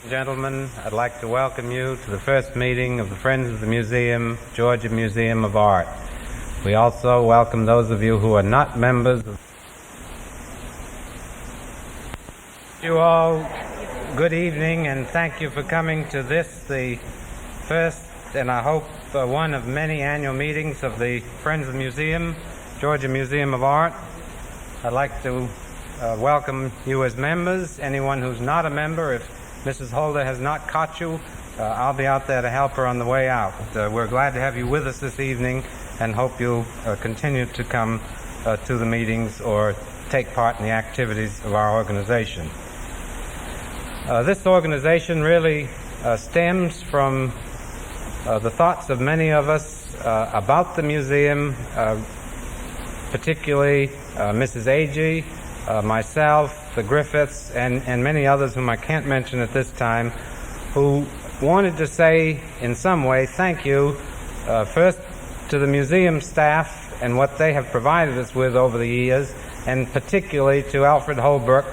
Gentlemen, I'd like to welcome you to the first meeting of the Friends of the Museum, Georgia Museum of Art. We also welcome those of you who are not members. You all, good evening, and thank you for coming to this, the first, and I hope one of many annual meetings of the Friends of the Museum, Georgia Museum of Art. I'd like to welcome you as members. Anyone who's not a member, if Mrs. Holder has not caught you, I'll be out there to help her on the way out. We're glad to have you with us this evening and hope you'll continue to come to the meetings or take part in the activities of our organization. This organization really stems from the thoughts of many of us about the museum, particularly Mrs. Agee, myself, the Griffiths, and many others whom I can't mention at this time, who wanted to say in some way thank you first to the museum staff and what they have provided us with over the years, and particularly to Alfred Holbrook,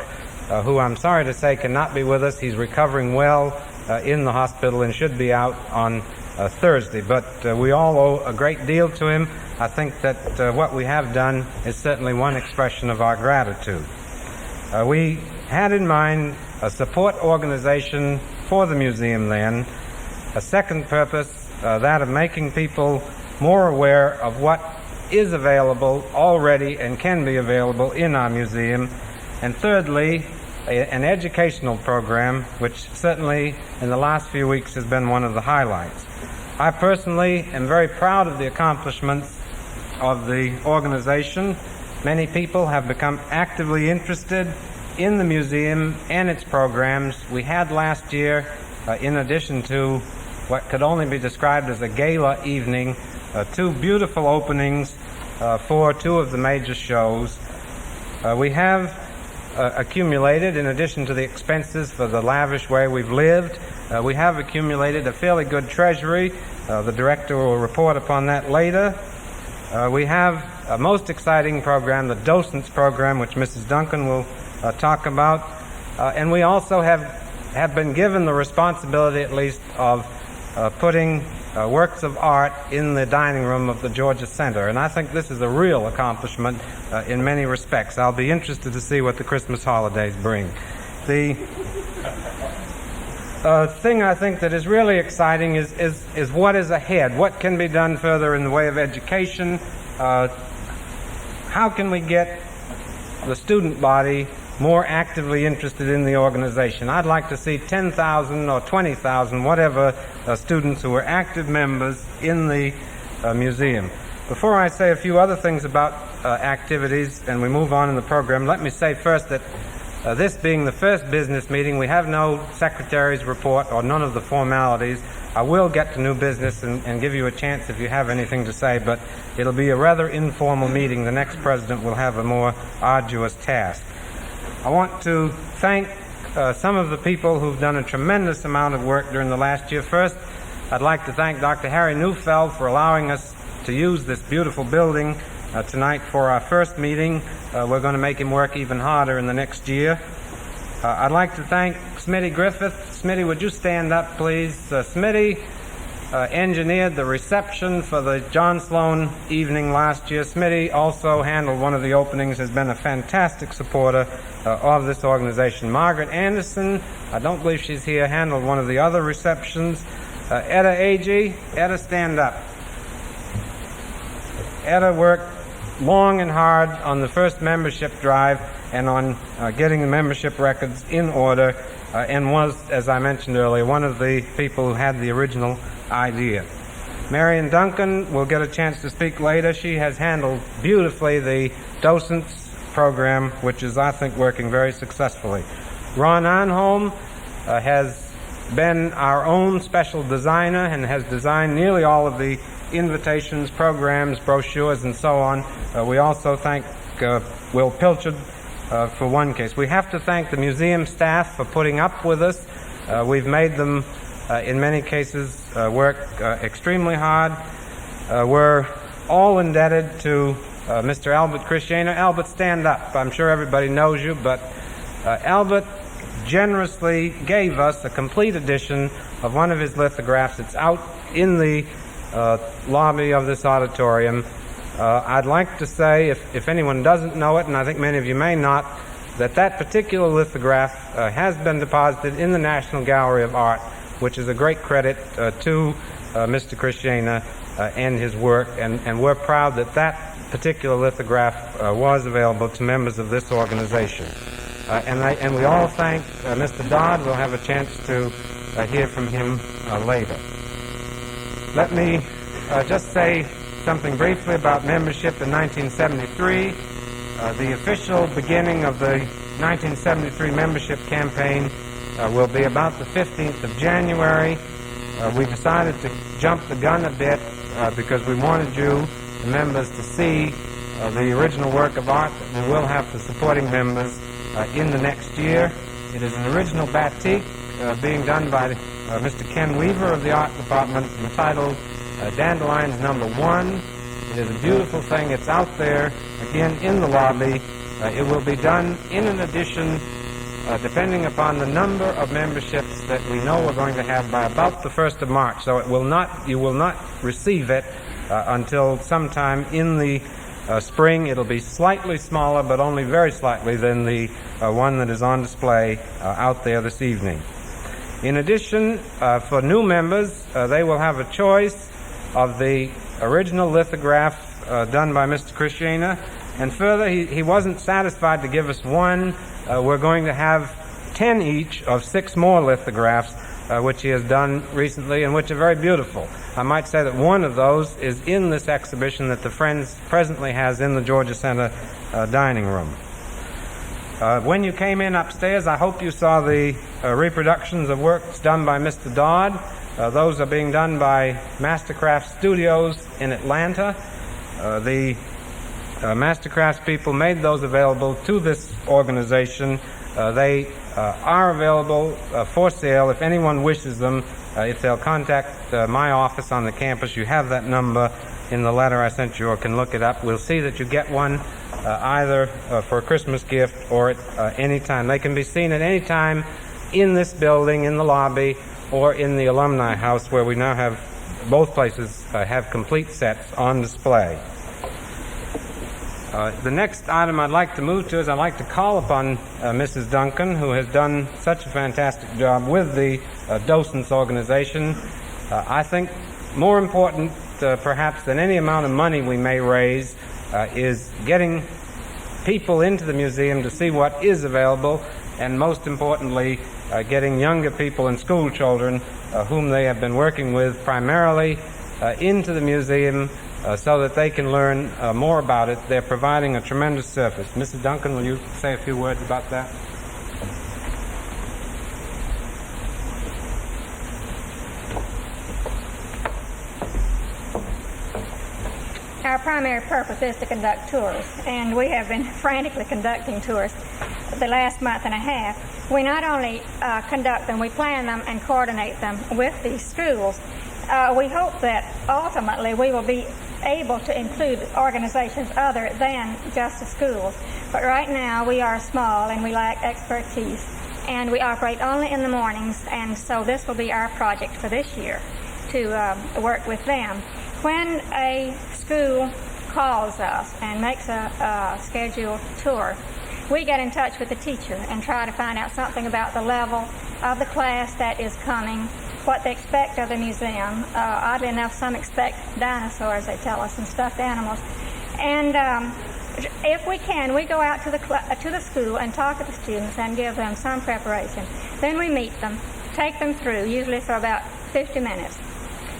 who I'm sorry to say cannot be with us. He's recovering well in the hospital and should be out on Thursday, but we all owe a great deal to him. I think that what we have done is certainly one expression of our gratitude. We had in mind a support organization for the museum then, a second purpose, that of making people more aware of what is available already and can be available in our museum, and thirdly, an educational program, which certainly in the last few weeks has been one of the highlights. I personally am very proud of the accomplishments of the organization. Many people have become actively interested in the museum and its programs. We had last year, in addition to what could only be described as a gala evening, two beautiful openings for two of the major shows. We have accumulated, in addition to the expenses for the lavish way we've lived, we have accumulated a fairly good treasury. The director will report upon that later. We have a most exciting program, the docents program, which Mrs. Duncan will talk about. And we also have been given the responsibility, at least, of putting works of art in the dining room of the Georgia Center. And I think this is a real accomplishment in many respects. I'll be interested to see what the Christmas holidays bring. The thing I think that is really exciting is what is ahead. What can be done further in the way of education? How can we get the student body more actively interested in the organization? I'd like to see 10,000 or 20,000, whatever, students who are active members in the museum. Before I say a few other things about activities and we move on in the program, let me say first that this being the first business meeting, we have no secretary's report or none of the formalities. I will get to new business and give you a chance if you have anything to say, but it'll be a rather informal meeting. The next president will have a more arduous task. I want to thank some of the people who've done a tremendous amount of work during the last year. First, I'd like to thank Dr. Harry Neufeld for allowing us to use this beautiful building tonight for our first meeting. We're going to make him work even harder in the next year. I'd like to thank Smitty Griffith. Smitty, would you stand up, please? Smitty engineered the reception for the John Sloan evening last year. Smitty also handled one of the openings, has been a fantastic supporter of this organization. Margaret Anderson, I don't believe she's here, handled one of the other receptions. Etta Agee, Etta, stand up. Etta worked long and hard on the first membership drive and on getting the membership records in order, and was, as I mentioned earlier, one of the people who had the original idea. Marion Duncan will get a chance to speak later. She has handled beautifully the docents program, which is, I think, working very successfully. Ron Arnholm has been our own special designer and has designed nearly all of the invitations, programs, brochures, and so on. We also thank Will Pilchard for one case. We have to thank the museum staff for putting up with us. We've made them, in many cases, work extremely hard. We're all indebted to Mr. Albert Christiana. Albert, stand up. I'm sure everybody knows you, but Albert generously gave us a complete edition of one of his lithographs. It's out in the lobby of this auditorium. I'd like to say, if anyone doesn't know it, and I think many of you may not, that particular lithograph has been deposited in the National Gallery of Art, which is a great credit to Mr. Christiana and his work, and we're proud that particular lithograph was available to members of this organization. And we all thank Mr. Dodd. We'll have a chance to hear from him later. Let me just say something briefly about membership in 1973. The official beginning of the 1973 membership campaign will be about the 15th of January. We decided to jump the gun a bit because we wanted you, the members, to see the original work of art that we will have for supporting members in the next year. It is an original batik being done by Mr. Ken Weaver of the Art Department, entitled Dandelions Number 1. It is a beautiful thing. It's out there, again, in the lobby. It will be done in an edition, depending upon the number of memberships that we know we're going to have, by about the 1st of March. So you will not receive it until sometime in the spring. It'll be slightly smaller, but only very slightly, than the one that is on display out there this evening. In addition, for new members, they will have a choice of the original lithograph done by Mr. Christiana, and further, he wasn't satisfied to give us one. We're going to have 10 each of 6 more lithographs which he has done recently, and which are very beautiful. I might say that one of those is in this exhibition that the Friends presently has in the Georgia Center dining room. When you came in upstairs, I hope you saw the reproductions of works done by Mr. Dodd. Those are being done by Mastercraft Studios in Atlanta. The Mastercraft people made those available to this organization. They are available for sale if anyone wishes them. If they'll contact my office on the campus, you have that number in the letter I sent you, or can look it up. We'll see that you get one either for a Christmas gift or at any time. They can be seen at any time in this building, in the lobby, or in the Alumni House, where we now have, both places have complete sets on display. The next item I'd like to move to is I'd like to call upon Mrs. Duncan, who has done such a fantastic job with the docents organization. I think more important perhaps than any amount of money we may raise is getting people into the museum to see what is available, and most importantly, getting younger people and school children whom they have been working with primarily into the museum so that they can learn more about it. They're providing a tremendous service. Mrs. Duncan, will you say a few words about that? Our primary purpose is to conduct tours, and we have been frantically conducting tours the last month and a half. We not only conduct them, we plan them and coordinate them with these schools. We hope that ultimately we will be able to include organizations other than just the schools. But right now we are small and we lack expertise, and we operate only in the mornings, and so this will be our project for this year, to work with them. When a school calls us and makes a scheduled tour, we get in touch with the teacher and try to find out something about the level of the class that is coming, what they expect of the museum. Oddly enough, some expect dinosaurs, they tell us, and stuffed animals. And if we can, we go out to the school and talk to the students and give them some preparation. Then we meet them, take them through, usually for about 50 minutes.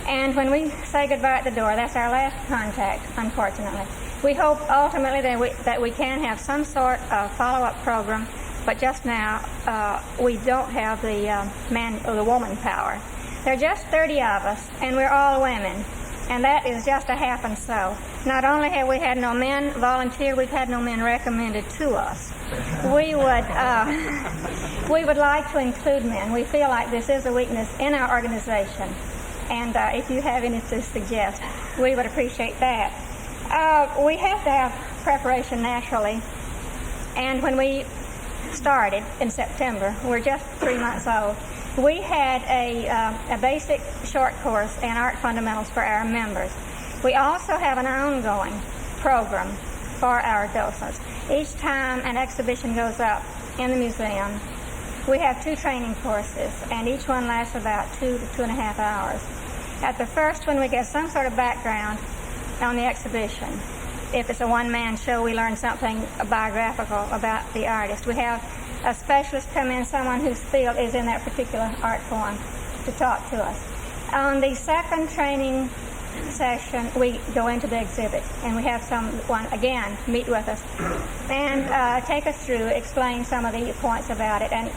And when we say goodbye at the door, that's our last contact, unfortunately. We hope ultimately that we can have some sort of follow-up program, but just now we don't have the woman power. There are just 30 of us, and we're all women, and that is just a half and so. Not only have we had no men volunteer, we've had no men recommended to us. We would like to include men. We feel like this is a weakness in our organization. And if you have any to suggest, we would appreciate that. We have to have preparation naturally. And when we started in September. We're just 3 months old. We had a basic short course in art fundamentals for our members. We also have an ongoing program for our docents. Each time an exhibition goes up in the museum, we have 2 training courses, and each one lasts about 2 to 2.5 hours. At the first one, we get some sort of background on the exhibition. If it's a one-man show, we learn something biographical about the artist. We have a specialist come in, someone whose field is in that particular art form, to talk to us. On the second training session, we go into the exhibit, and we have someone, again, meet with us and take us through, explain some of the points about it and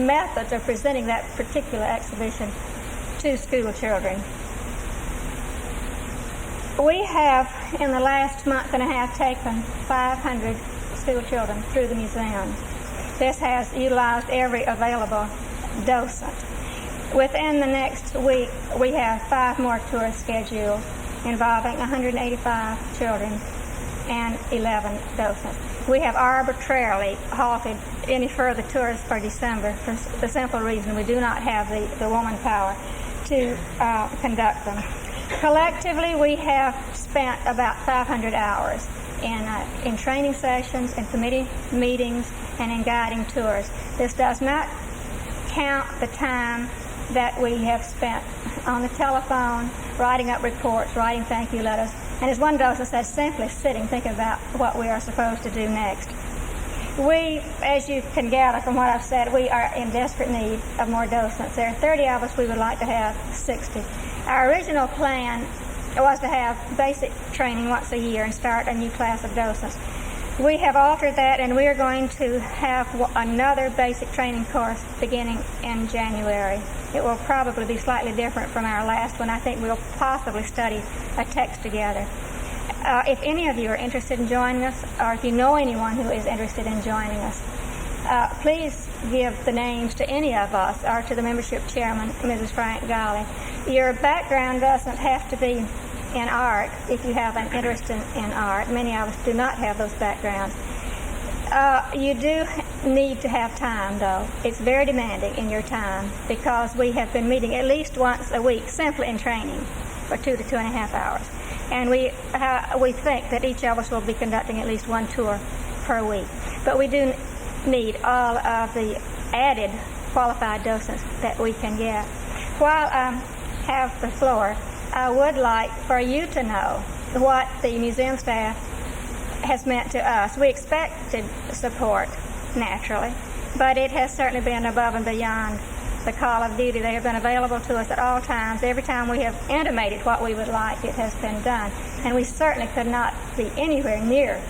methods of presenting that particular exhibition to school children. We have, in the last month and a half, taken 500 school children through the museum. This has utilized every available docent. Within the next week, we have 5 more tours scheduled involving 185 children and 11 docents. We have arbitrarily halted any further tours for December for the simple reason we do not have the woman power to conduct them. Collectively, we have spent about 500 hours in training sessions, in committee meetings, and in guiding tours. This does not count the time that we have spent on the telephone, writing up reports, writing thank you letters, and as one docent said, simply sitting, thinking about what we are supposed to do next. We, as you can gather from what I've said, we are in desperate need of more docents. There are 30 of us. We would like to have 60. Our original plan was to have basic training once a year and start a new class of docents. We have altered that, and we are going to have another basic training course beginning in January. It will probably be slightly different from our last one. I think we'll possibly study a text together. If any of you are interested in joining us, or if you know anyone who is interested in joining us, please give the names to any of us or to the membership chairman, Mrs. Frank Golly. Your background doesn't have to be in art if you have an interest in art. Many of us do not have those backgrounds. You do need to have time, though. It's very demanding in your time because we have been meeting at least once a week simply in training for 2 to 2.5 hours. And we think that each of us will be conducting at least 1 tour per week. But we do need all of the added qualified docents that we can get. While I have the floor, I would like for you to know what the museum staff has meant to us. We expected support, naturally, but it has certainly been above and beyond the call of duty. They have been available to us at all times. Every time we have intimated what we would like, it has been done. And we certainly could not be anywhere near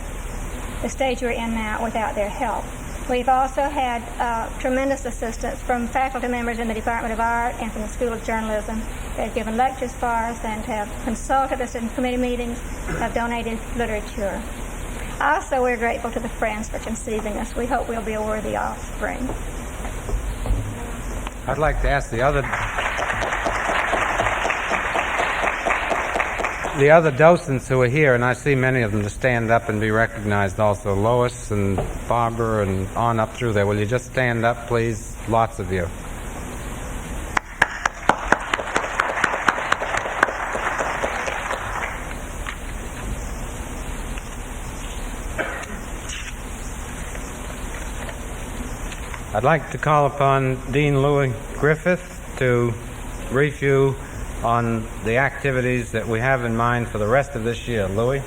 the stage we're in now without their help. We've also had tremendous assistance from faculty members in the Department of Art and from the School of Journalism. They've given lectures for us and have consulted us in committee meetings, have donated literature. Also, we're grateful to the Friends for conceiving us. We hope we'll be a worthy offspring. I'd like to ask the other docents who are here, and I see many of them, to stand up and be recognized also. Lois and Barbara and on up through there. Will you just stand up, please? Lots of you. I'd like to call upon Dean Louis Griffith to brief you on the activities that we have in mind for the rest of this year. Louis?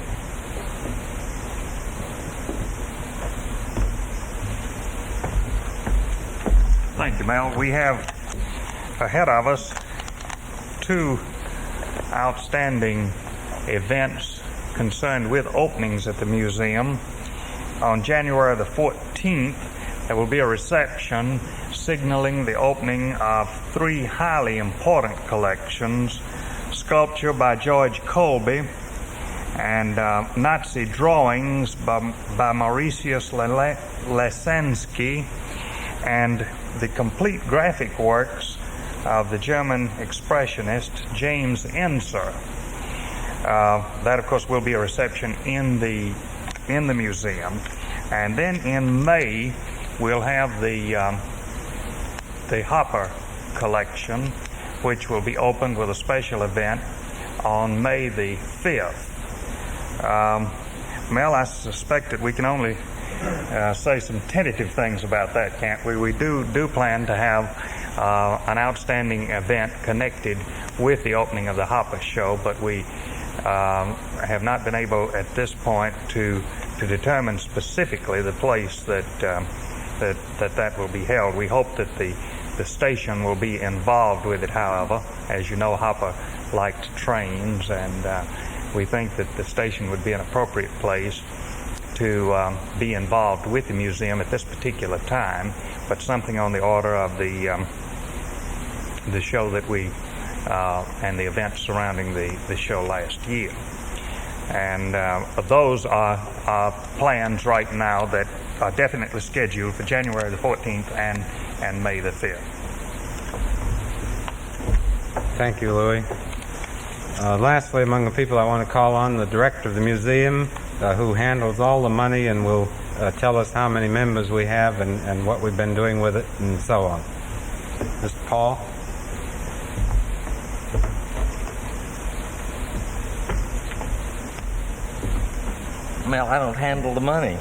Thank you, Mel. We have ahead of us 2 outstanding events concerned with openings at the museum. On January the 14th, there will be a reception signaling the opening of 3 highly important collections: sculpture by George Colby and Nazi drawings by Mauritius Lesensky, and the complete graphic works of the German expressionist James Ensor. That, of course, will be a reception in the museum. And then in May, we'll have the Hopper collection, which will be opened with a special event on May the 5th. Mel, I suspect that we can only say some tentative things about that, can't we? We do plan to have an outstanding event connected with the opening of the Hopper show, but we have not been able at this point to determine specifically the place that will be held. We hope that the station will be involved with it, however. As you know, Hopper liked trains, and we think that the station would be an appropriate place to be involved with the museum at this particular time, but something on the order of the show that we and the events surrounding the show last year. And those are plans right now that are definitely scheduled for January the 14th and May the 5th. Thank you, Louis. Lastly, among the people I want to call on, the director of the museum, who handles all the money and will tell us how many members we have and what we've been doing with it and so on. Mr. Paul? Mel, I don't handle the money.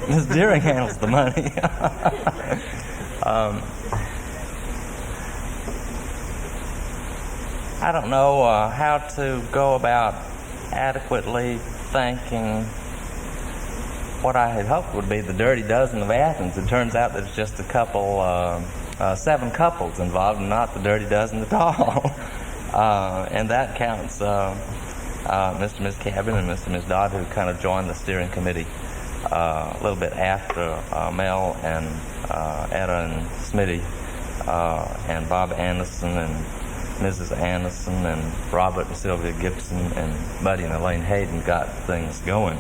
Ms. Deering handles the money. I don't know how to go about adequately thanking what I had hoped would be the Dirty Dozen of Athens. It turns out that it's just a couple, 7 couples involved, and not the Dirty Dozen at all. And that counts Mr. and Ms. Cabin and Mr. and Ms. Dodd, who kind of joined the steering committee a little bit after Mel and Etta and Smitty and Bob Anderson and Mrs. Anderson and Robert and Sylvia Gibson and Buddy and Elaine Hayden got things going.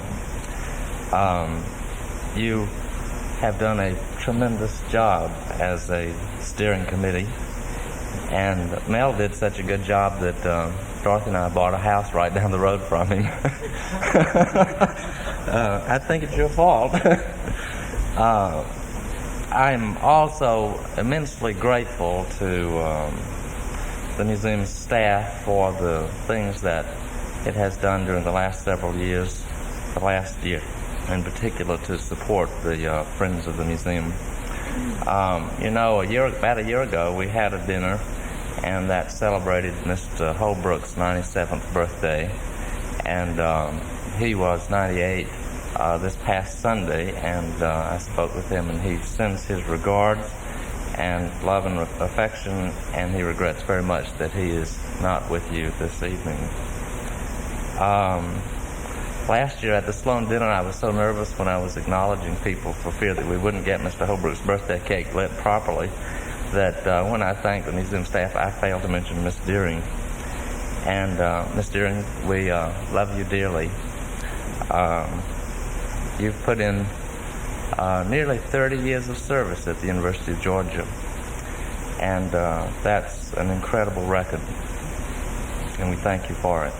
You have done a tremendous job as a steering committee, and Mel did such a good job that Dorothy and I bought a house right down the road from him. I think it's your fault. I'm also immensely grateful to the museum's staff for the things that it has done during the last several years, the last year in particular, to support the Friends of the Museum. You know, about a year ago, we had a dinner, and that celebrated Mr. Holbrook's 97th birthday, and he was 98 this past Sunday, and I spoke with him, and he sends his regards and love and affection, and he regrets very much that he is not with you this evening. Last year at the Sloan dinner, I was so nervous when I was acknowledging people for fear that we wouldn't get Mr. Holbrook's birthday cake lit properly, that when I thanked the museum staff, I failed to mention Miss Deering. And Miss Deering, we love you dearly. You've put in nearly 30 years of service at the University of Georgia, and that's an incredible record, and we thank you for it.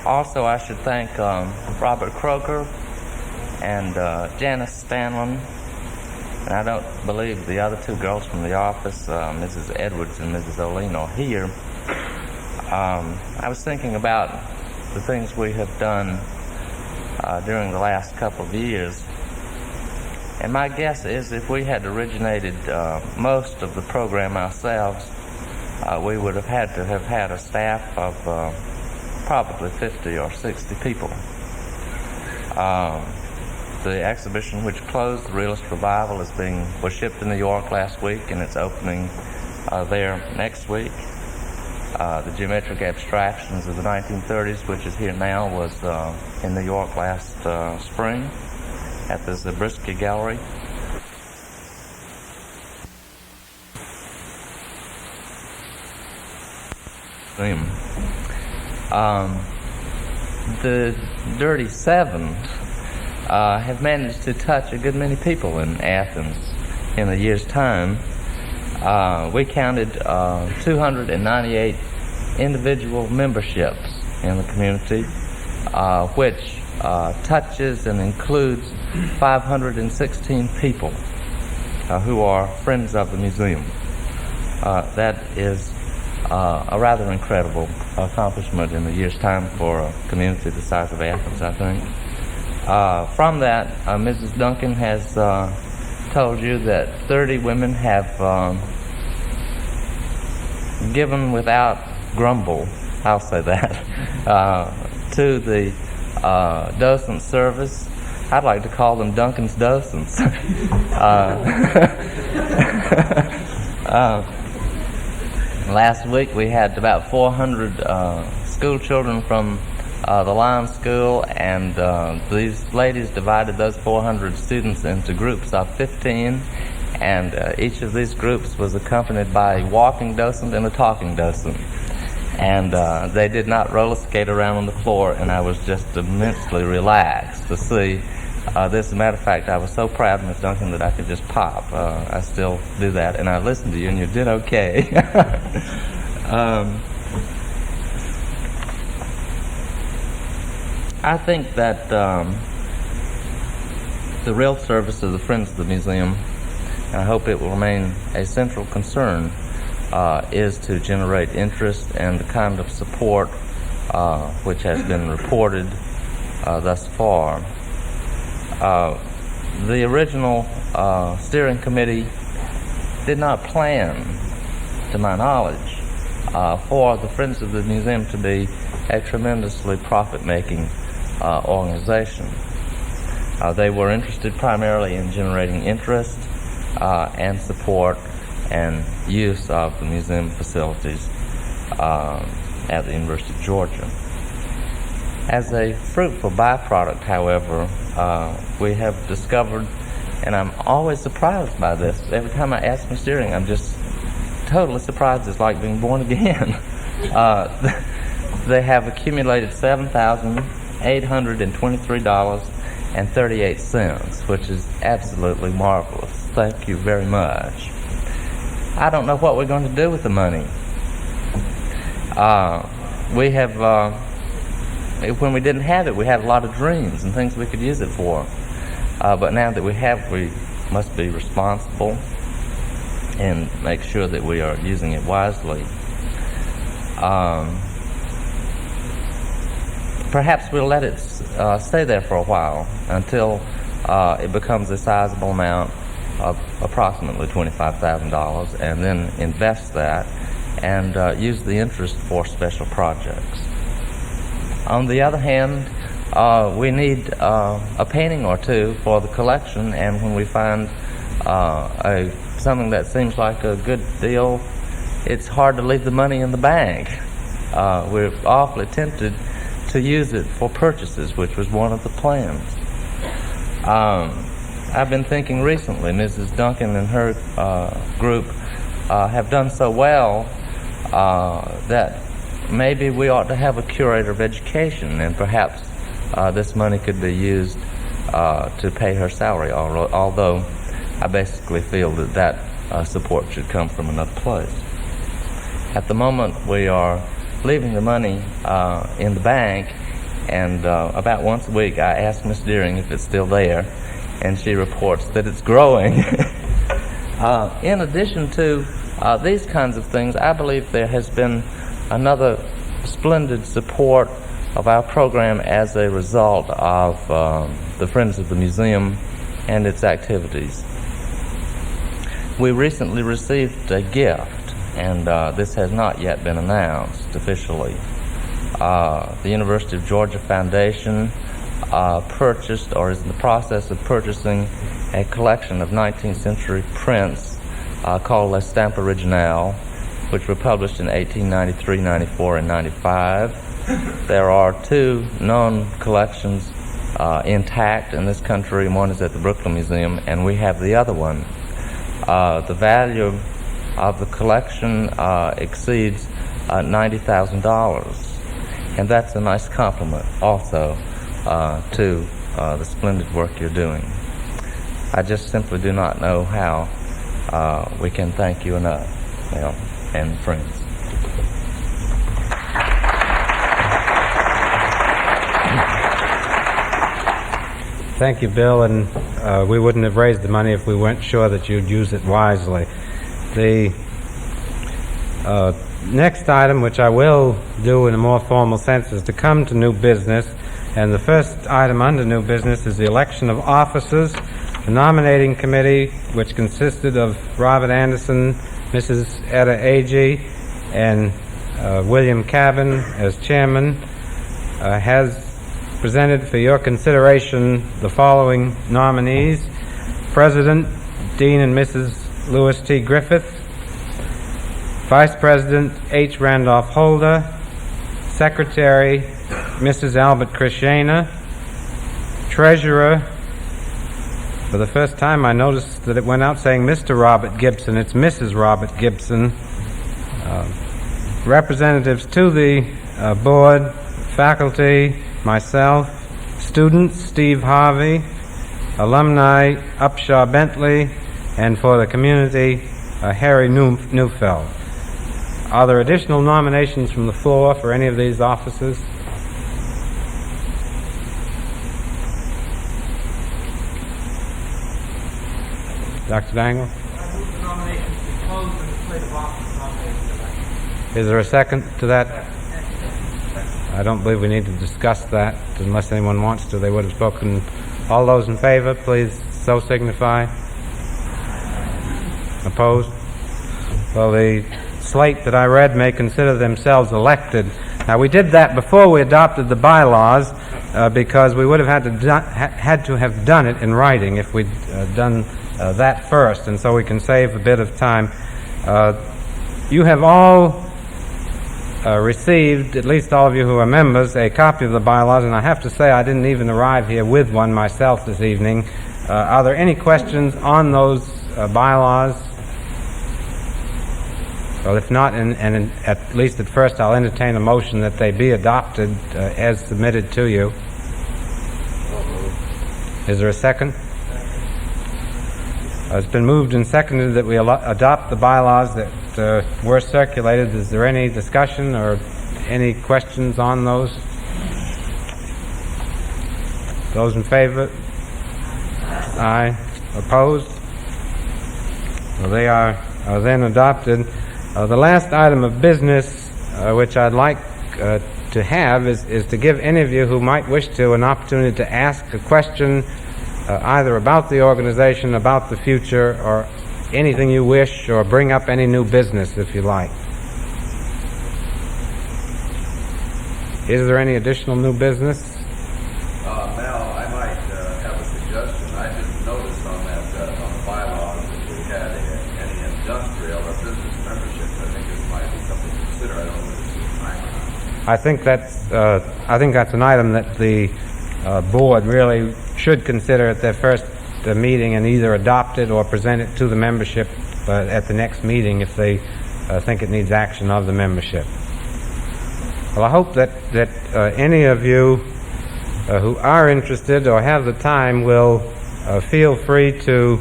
Also, I should thank Robert Croker and Janice Stanlon, and I don't believe the other 2 girls from the office, Mrs. Edwards and Mrs. O'Lean, are here. I was thinking about the things we have done during the last couple of years, and my guess is if we had originated most of the program ourselves, we would have had to have had a staff of probably 50 or 60 people. The exhibition which closed, the Realist Revival, was shipped to New York last week, and it's opening there next week. The Geometric Abstractions of the 1930s, which is here now, was in New York last spring at the Zabriskie Gallery. The Dirty Seven have managed to touch a good many people in Athens in a year's time. We counted 298 individual memberships in the community, which touches and includes 516 people who are friends of the museum. That is a rather incredible accomplishment in a year's time for a community the size of Athens, I think. From that, Mrs. Duncan has told you that 30 women have given without grumble, I'll say that, to the docent service. I'd like to call them Duncan's docents. Last week we had about 400 school children from the Lion School, and these ladies divided those 400 students into groups of 15, and each of these groups was accompanied by a walking docent and a talking docent. And they did not roller skate around on the floor, and I was just immensely relaxed to see this. As a matter of fact, I was so proud, Ms. Duncan, that I could just pop. I still do that, and I listened to you, and you did okay. I think that the real service of the Friends of the Museum, and I hope it will remain a central concern, is to generate interest and the kind of support which has been reported thus far. The original steering committee did not plan, to my knowledge, for the Friends of the Museum to be a tremendously profit-making organization. They were interested primarily in generating interest and support and use of the museum facilities at the University of Georgia. As a fruitful byproduct, however, we have discovered, and I'm always surprised by this, every time I ask Ms. Deering, I'm just totally surprised. It's like being born again. They have accumulated $7,823.38, which is absolutely marvelous. Thank you very much. I don't know what we're going to do with the money. We have, when we didn't have it, we had a lot of dreams and things we could use it for. But now that we have, we must be responsible and make sure that we are using it wisely. Perhaps we'll let it stay there for a while until it becomes a sizable amount of approximately $25,000, and then invest that and use the interest for special projects. On the other hand, we need a painting or two for the collection, and when we find something that seems like a good deal, it's hard to leave the money in the bank. We're awfully tempted to use it for purchases, which was one of the plans. I've been thinking recently, Mrs. Duncan and her group have done so well that maybe we ought to have a curator of education, and perhaps this money could be used to pay her salary, although I basically feel that support should come from another place. At the moment, we are leaving the money in the bank, and about once a week I ask Miss Deering if it's still there, and she reports that it's growing. In addition to these kinds of things, I believe there has been another splendid support of our program as a result of the Friends of the Museum and its activities. We recently received a gift, and this has not yet been announced officially. The University of Georgia Foundation purchased, or is in the process of purchasing, a collection of 19th century prints called Les Stamp Originale, which were published in 1893, 94, and 95. There are two known collections intact in this country. One is at the Brooklyn Museum, and we have the other one. The value of the collection exceeds $90,000, and that's a nice compliment also to the splendid work you're doing. I just simply do not know how we can thank you enough, Mel and friends. Thank you, Bill, and we wouldn't have raised the money if we weren't sure that you'd use it wisely. The next item, which I will do in a more formal sense, is to come to new business, and the first item under new business is the election of officers. The nominating committee, which consisted of Robert Anderson, Mrs. Etta Agee, and William Cabin as chairman, has presented for your consideration the following nominees: President, Dean and Mrs. Louis T. Griffith; Vice President, H. Randolph Holder; Secretary, Mrs. Albert Krishna; Treasurer, for the first time I noticed that it went out saying Mr. Robert Gibson. It's Mrs. Robert Gibson. Representatives to the board, faculty, myself; students, Steve Harvey; alumni, Upshaw Bentley; and for the community, Harry Neufeld. Are there additional nominations from the floor for any of these offices? Dr. Dangle? I move the nominations be closed and the slate of officers nominated tonight. Is there a second to that? I don't believe we need to discuss that unless anyone wants to. They would have spoken. All those in favor, please so signify. Opposed? Well, the slate that I read may consider themselves elected. Now, we did that before we adopted the bylaws because we would have had to have done it in writing if we'd done that first, and so we can save a bit of time. You have all received, at least all of you who are members, a copy of the bylaws, and I have to say I didn't even arrive here with one myself this evening. Are there any questions on those bylaws? Well, if not, and at least at first I'll entertain a motion that they be adopted as submitted to you. Is there a second? It's been moved and seconded that we adopt the bylaws that were circulated. Is there any discussion or any questions on those? Those in favor? Aye. Opposed? Well, they are then adopted. The last item of business which I'd like to have is to give any of you who might wish to an opportunity to ask a question either about the organization, about the future, or anything you wish, or bring up any new business if you like. Is there any additional new business? Mel, I might have a suggestion. I didn't notice on that on the bylaws that we had any industrial or business membership. I think it might be something to consider. I don't know if it's time or not. I think that's an item that the board really should consider at their first meeting and either adopt it or present it to the membership at the next meeting if they think it needs action of the membership. Well, I hope that any of you who are interested or have the time will feel free to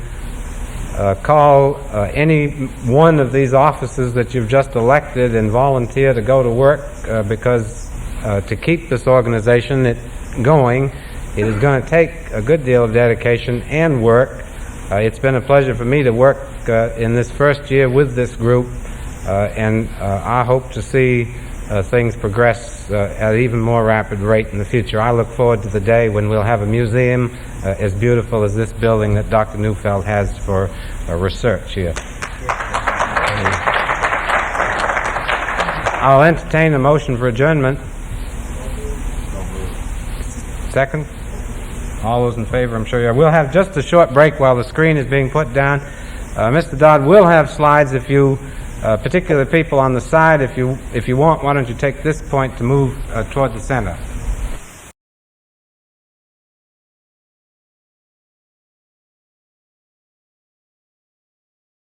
call any one of these offices that you've just elected and volunteer to go to work because to keep this organization going, it is going to take a good deal of dedication and work. It's been a pleasure for me to work in this first year with this group, and I hope to see things progress at an even more rapid rate in the future. I look forward to the day when we'll have a museum as beautiful as this building that Dr. Neufeld has for research here. I'll entertain a motion for adjournment. Second? All those in favor, I'm sure you are. We'll have just a short break while the screen is being put down. Mr. Dodd will have slides if you, particular people on the side, if you want, why don't you take this point to move toward the center.